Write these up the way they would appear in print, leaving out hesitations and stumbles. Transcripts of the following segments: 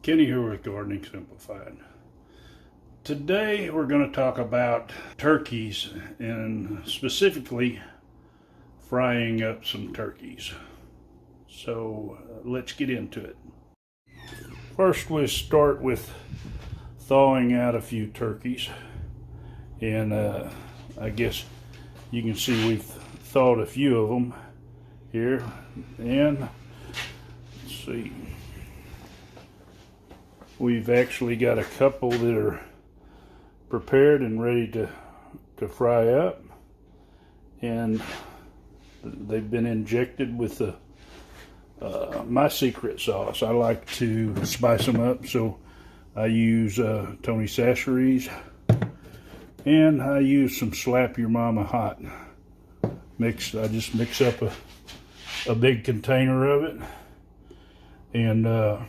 Kenny here with Gardening Simplified. Today we're going to talk about turkeys and specifically frying up some turkeys. So let's get into it. First we start with thawing out a few turkeys, and I guess you can see we've thawed a few of them here, and let's see, we've actually got a couple that are prepared and ready to fry up, and they've been injected with my secret sauce. I like to spice them up, so I use Tony Chachere's, and I use some Slap Your Mama Hot mix. I just mix up a big container of it and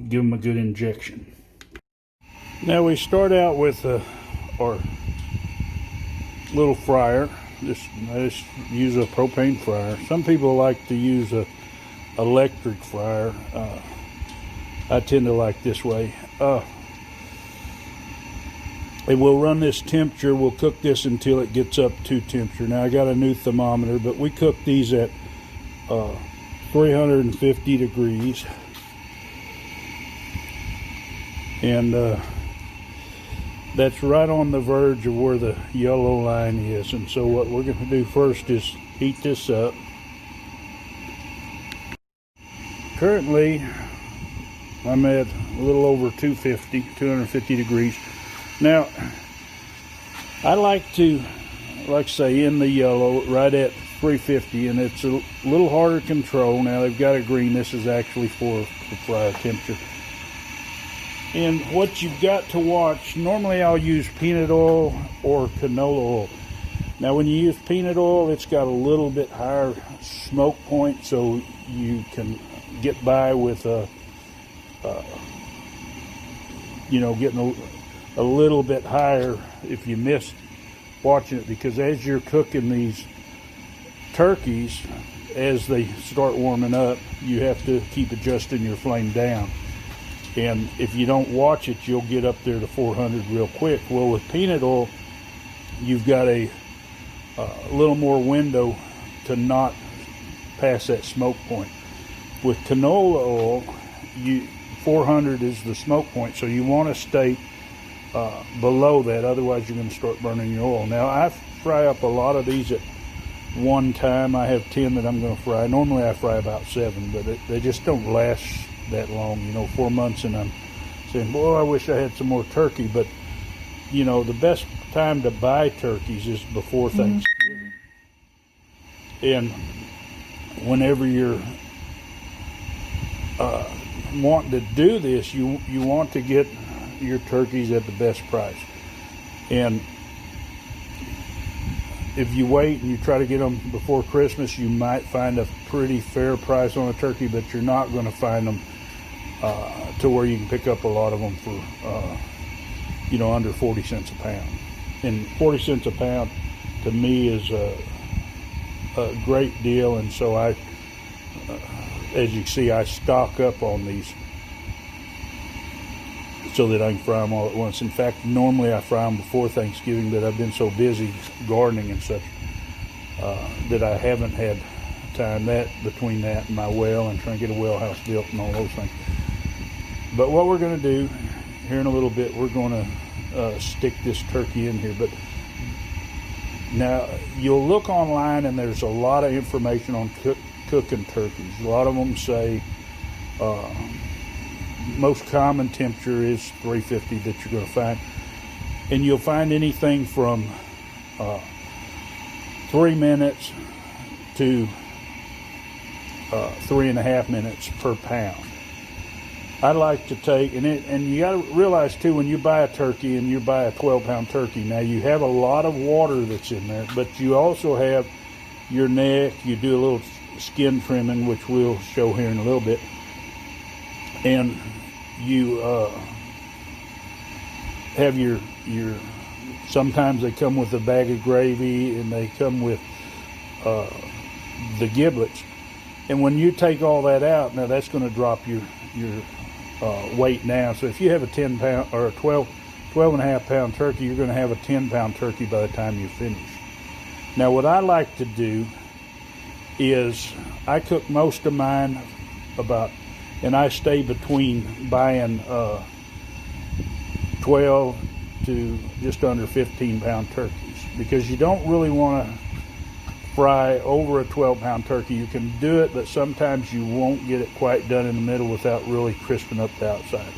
give them a good injection. Now we start out with our little fryer. I just use a propane fryer. Some people like to use a electric fryer. I tend to like this way. It will run this temperature. We'll cook this until it gets up to temperature. Now I got a new thermometer, but we cook these at 350 degrees. And that's right on the verge of where the yellow line is. And so what we're going to do first is heat this up. Currently I'm at a little over 250 degrees. Now I like to say in the yellow right at 350, and it's a little harder to control. Now they've got a green. This is actually for the fryer temperature. And what you've got to watch, normally I'll use peanut oil or canola oil. Now when you use peanut oil, it's got a little bit higher smoke point, so you can get by with getting a little bit higher if you miss watching it, because as you're cooking these turkeys, as they start warming up, you have to keep adjusting your flame down. And if you don't watch it, you'll get up there to 400 real quick. Well, with peanut oil, you've got a little more window to not pass that smoke point. With canola oil, 400 is the smoke point, so you want to stay below that, otherwise you're going to start burning your oil. Now I fry up a lot of these at one time. I have 10 that I'm going to fry. Normally I fry about 7, but they just don't last that long, 4 months, and I'm saying, boy, I wish I had some more turkey. But the best time to buy turkeys is before Thanksgiving. And whenever you're wanting to do this, you want to get your turkeys at the best price. And if you wait and you try to get them before Christmas, you might find a pretty fair price on a turkey, but you're not going to find them to where you can pick up a lot of them for under 40 cents a pound. And 40 cents a pound to me is a great deal. And so I as you can see, I stock up on these so that I can fry them all at once. In fact, normally I fry them before Thanksgiving, but I've been so busy gardening and such that I haven't had time between that and my well and trying to get a well house built and all those things. But what we're going to do here in a little bit, we're going to stick this turkey in here. But now you'll look online and there's a lot of information on cooking turkeys. A lot of them say most common temperature is 350 that you're going to find, and you'll find anything from 3 minutes to 3.5 minutes per pound. I like to take, and you got to realize too, when you buy a turkey and you buy a 12-pound turkey, now you have a lot of water that's in there, but you also have your neck. You do a little skin trimming, which we'll show here in a little bit, and you have your sometimes they come with a bag of gravy, and they come with the giblets. And when you take all that out, now that's going to drop your weight now. So if you have a 10-pound or a 12 and a half pound turkey, you're going to have a 10-pound turkey by the time you finish. Now what I like to do is I cook most of mine and I stay between buying 12 to just under 15-pound turkeys, because you don't really want to fry over a 12-pound turkey. You can do it, but sometimes you won't get it quite done in the middle without really crisping up the outside.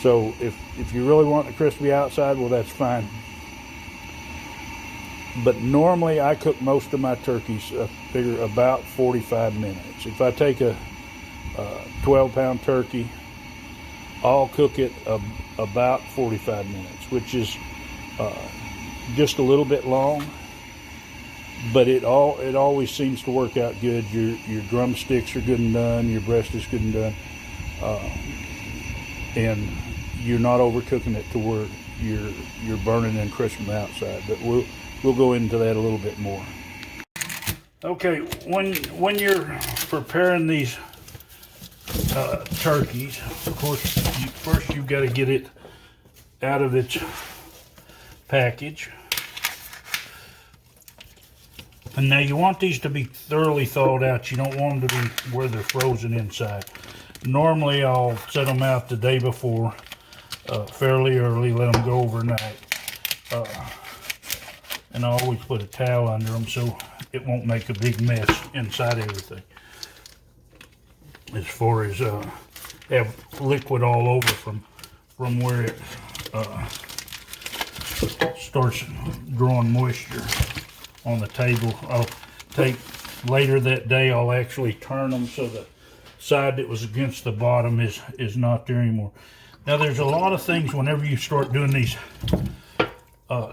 So if you really want the crispy outside, well, that's fine. But normally I cook most of my turkeys, I figure about 45 minutes. If I take a 12-pound turkey, I'll cook it about 45 minutes, which is just a little bit long, but it always seems to work out good. Your drumsticks are good and done, your breast is good and done, and you're not overcooking it to where you're burning and crisping the outside. But we'll go into that a little bit more. Okay, when you're preparing these turkeys, of course, first you've got to get it out of its package. And now you want these to be thoroughly thawed out. You don't want them to be where they're frozen inside. Normally I'll set them out the day before, fairly early, let them go overnight. And I always put a towel under them so it won't make a big mess inside everything. As far as have liquid all over from where it starts drawing moisture on the table. I'll take later that day, I'll actually turn them so the side that was against the bottom is not there anymore. Now there's a lot of things whenever you start doing these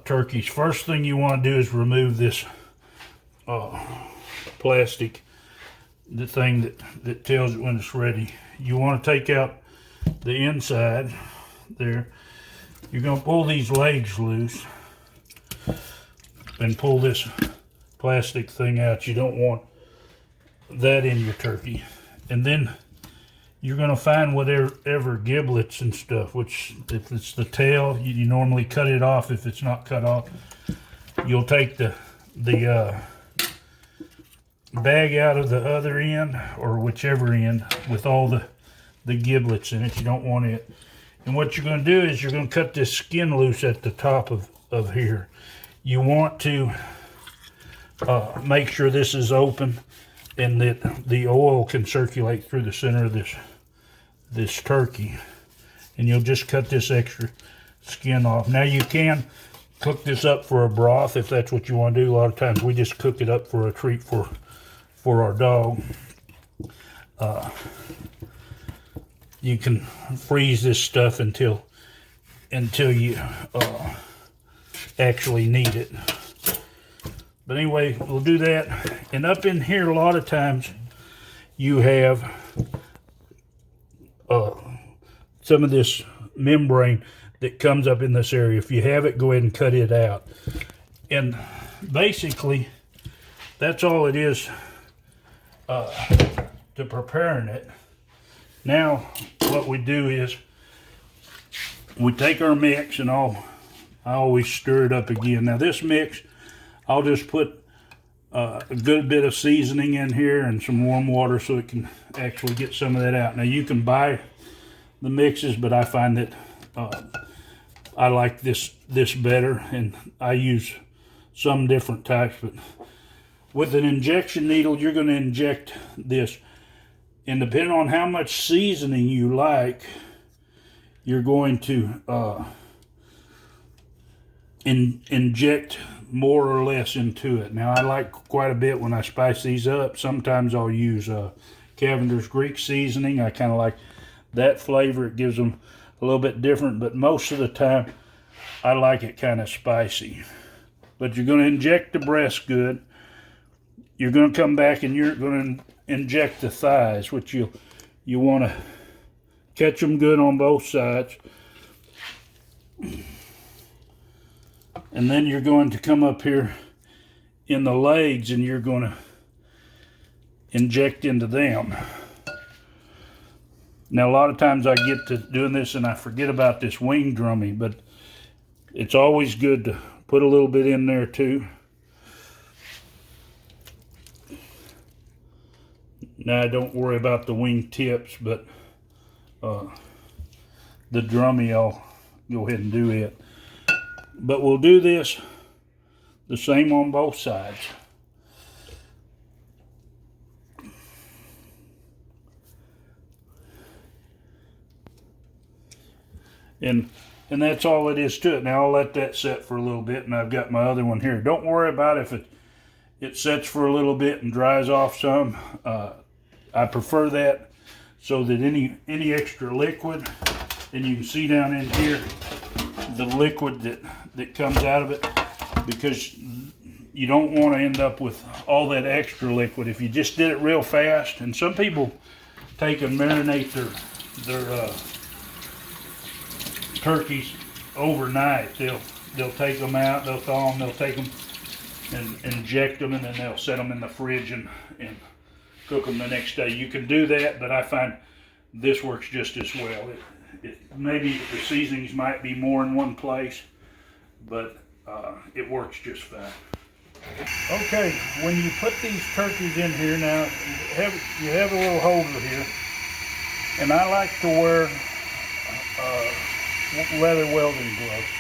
turkeys. First thing you want to do is remove this plastic, the thing that tells it when it's ready. You want to take out the inside there. You're going to pull these legs loose and pull this plastic thing out. You don't want that in your turkey. And then you're going to find whatever giblets and stuff, which if it's the tail, you normally cut it off. If it's not cut off, you'll take the bag out of the other end, or whichever end, with all the giblets in it. You don't want it. And what you're going to do is you're going to cut this skin loose at the top of here. You want to make sure this is open and that the oil can circulate through the center of this turkey. And you'll just cut this extra skin off. Now you can cook this up for a broth if that's what you want to do. A lot of times we just cook it up for a treat for our dog. You can freeze this stuff until you actually need it. But anyway, we'll do that. And up in here, a lot of times you have some of this membrane that comes up in this area. If you have it, go ahead and cut it out. And basically, that's all it is to preparing it. Now, what we do is we take our mix, and I always stir it up again. Now this mix, I'll just put a good bit of seasoning in here and some warm water so it can actually get some of that out. Now you can buy the mixes, but I find that I like this better, and I use some different types. But with an injection needle, you're going to inject this, and depending on how much seasoning you like, you're going to inject more or less into it. Now I like quite a bit when I spice these up. Sometimes I'll use Cavender's Greek seasoning. I kind of like that flavor. It gives them a little bit different, but most of the time I like it kind of spicy. But you're going to inject the breast good. You're going to come back and you're going to inject the thighs, which you want to catch them good on both sides. And then you're going to come up here in the legs and you're going to inject into them. Now, a lot of times I get to doing this and I forget about this wing drumming, but it's always good to put a little bit in there too. Now, don't worry about the wing tips, but the drummy, I'll go ahead and do it. But we'll do this the same on both sides. And that's all it is to it. Now I'll let that set for a little bit, and I've got my other one here. Don't worry about if it sets for a little bit and dries off some. I prefer that so that any extra liquid, and you can see down in here the liquid that comes out of it, because you don't want to end up with all that extra liquid if you just did it real fast. And some people take and marinate their turkeys overnight. They'll take them out, they'll thaw them, they'll take them and inject them, and then they'll set them in the fridge and cook them the next day. You can do that, but I find this works just as well. Maybe the seasonings might be more in one place, but it works just fine. Okay, when you put these turkeys in here, now you have a little holder here, and I like to wear leather welding gloves.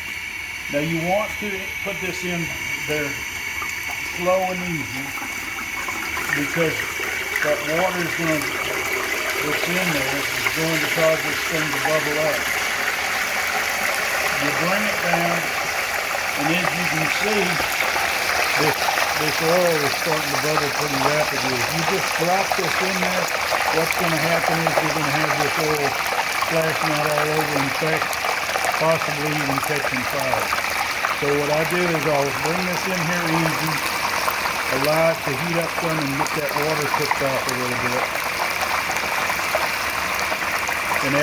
Now you want to put this in there slow and easy, because that water is going to, that's in there, is going to cause this thing to bubble up. You bring it down, and as you can see, this oil is starting to bubble pretty rapidly. If you just drop this in there, what's going to happen is you're going to have this oil splashing out all over, in fact, possibly even catching fire. So what I do is I'll bring this in here easy, allow it to heat up some and get that water cooked off a little bit. And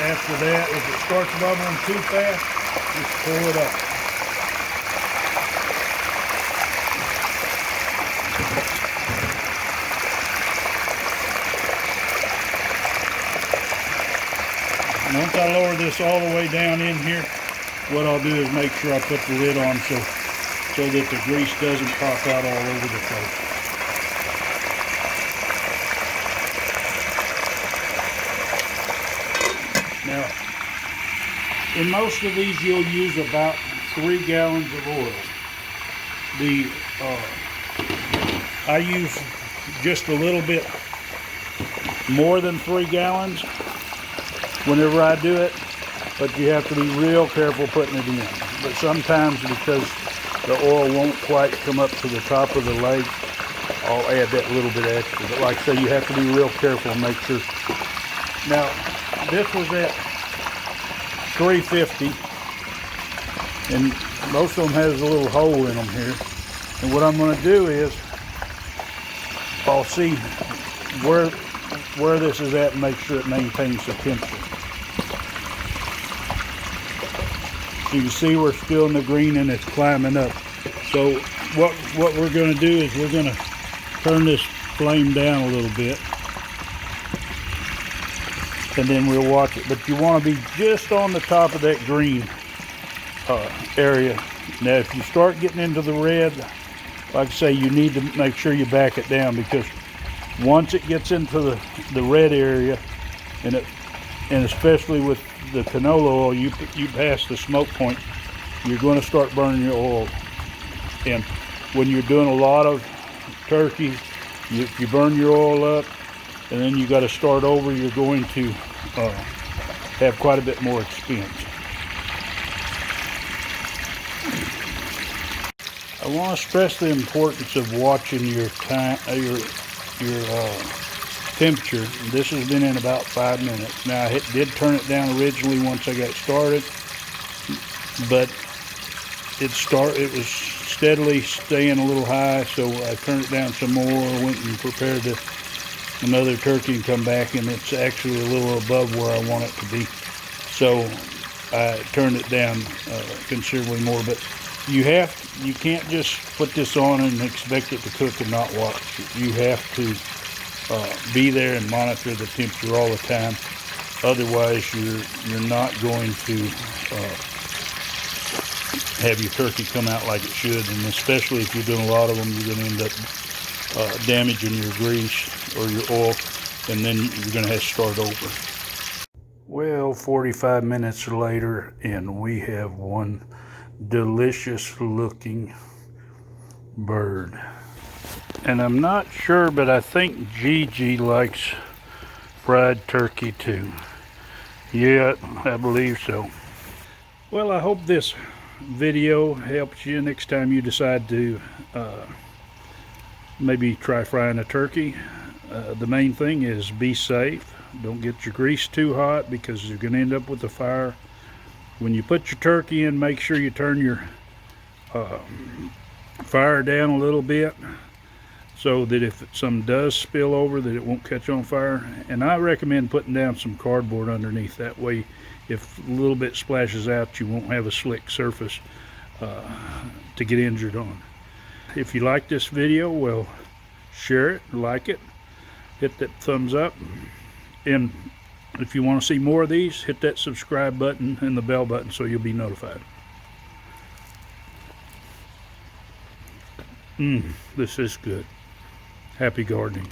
after that, if it starts bubbling too fast, just pull it up. Once I lower this all the way down in here, what I'll do is make sure I put the lid on so that the grease doesn't pop out all over the place. Now, in most of these you'll use about 3 gallons of oil. I use just a little bit more than 3 gallons whenever I do it, but you have to be real careful putting it in. But sometimes, because the oil won't quite come up to the top of the leg, I'll add that little bit extra. But like I say, you have to be real careful and make sure. Now, this was at 350, and most of them has a little hole in them here. And what I'm going to do is, I'll see where this is at and make sure it maintains the temperature. So you can see we're still in the green and it's climbing up. So what we're going to do is we're going to turn this flame down a little bit, and then we'll watch it. But you want to be just on the top of that green area. Now if you start getting into the red, like I say, you need to make sure you back it down, because once it gets into the red area, and especially with the canola oil, you pass the smoke point, you're going to start burning your oil. And when you're doing a lot of turkey, you burn your oil up, and then you got to start over. You're going to have quite a bit more expense. I want to stress the importance of watching your time, your temperature. This has been in about 5 minutes. Now I did turn it down originally once I got started, but it was steadily staying a little high, so I turned it down some more, went and prepared another turkey and come back, and it's actually a little above where I want it to be. So I turned it down considerably more. But you can't just put this on and expect it to cook and not watch it. You have to be there and monitor the temperature all the time. Otherwise, you're not going to have your turkey come out like it should, and especially if you're doing a lot of them, you're going to end up damaging your grease or your oil, and then you're going to have to start over. Well, 45 minutes later, and we have one delicious looking bird. And I'm not sure, but I think Gigi likes fried turkey too. Yeah, I believe so. Well, I hope this video helps you next time you decide to maybe try frying a turkey. The main thing is be safe. Don't get your grease too hot because you're going to end up with a fire. When you put your turkey in, make sure you turn your fire down a little bit so that if some does spill over, that it won't catch on fire. And I recommend putting down some cardboard underneath. That way, if a little bit splashes out, you won't have a slick surface to get injured on. If you like this video, well, share it, like it, hit that thumbs up. And if you want to see more of these, hit that subscribe button and the bell button so you'll be notified. This is good. Happy gardening.